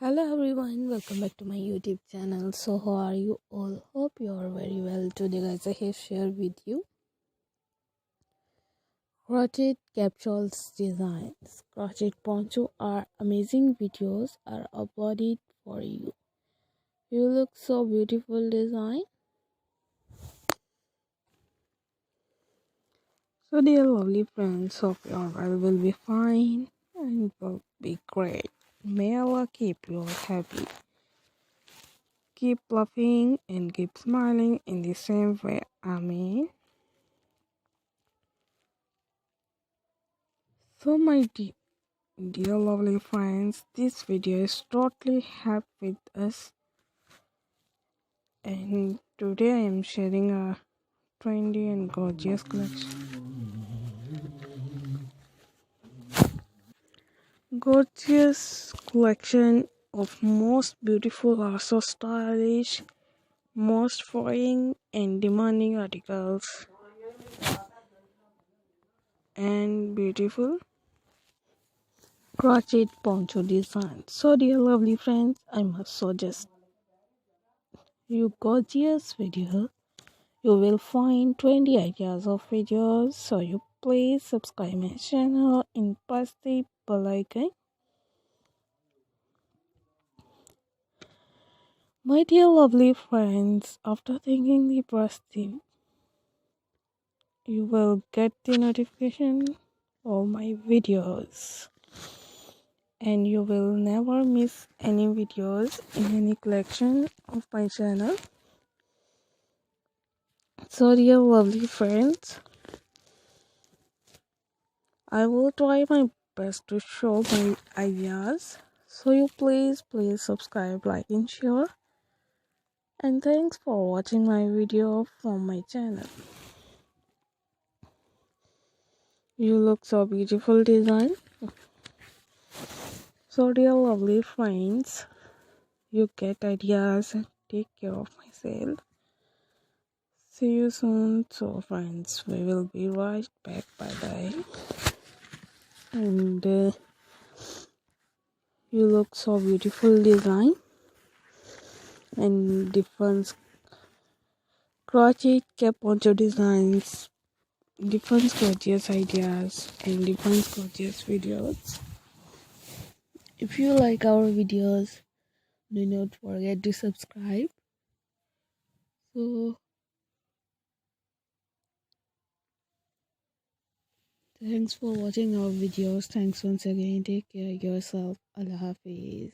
Hello everyone, welcome back to my YouTube channel. So how are you all? Hope you are very well. Today guys, I have shared with you crochet capsules designs. Crochet poncho are amazing videos are uploaded for you. You look so beautiful design. So dear lovely friends, hope you are well, will be fine and will be great. May Allah keep you all happy. Keep laughing and keep smiling in the same way. Amen. So my dear lovely friends, this video is totally happy with us, and today I am sharing a trendy and gorgeous collection of most beautiful, also stylish, most foreign and demanding articles and beautiful crochet poncho designs. So dear lovely friends, I must suggest you gorgeous video. You will find 20 ideas of videos, so you please subscribe my channel and press the bell icon. My dear lovely friends, after thinking the press the, you will get the notification of my videos and you will never miss any videos in any collection of my channel. So dear lovely friends, I will try my best to show my ideas. So you please subscribe, like and share. And thanks for watching my video from my channel. You look so beautiful design. So dear lovely friends, you get ideas and take care of myself. See you soon. So friends, we will be right back. Bye bye. And you look so beautiful design and different crochet cap poncho designs, different gorgeous ideas and different gorgeous videos. If you like our videos, do not forget to subscribe. So thanks for watching our videos. Thanks once again. Take care of yourself. Allah Hafiz.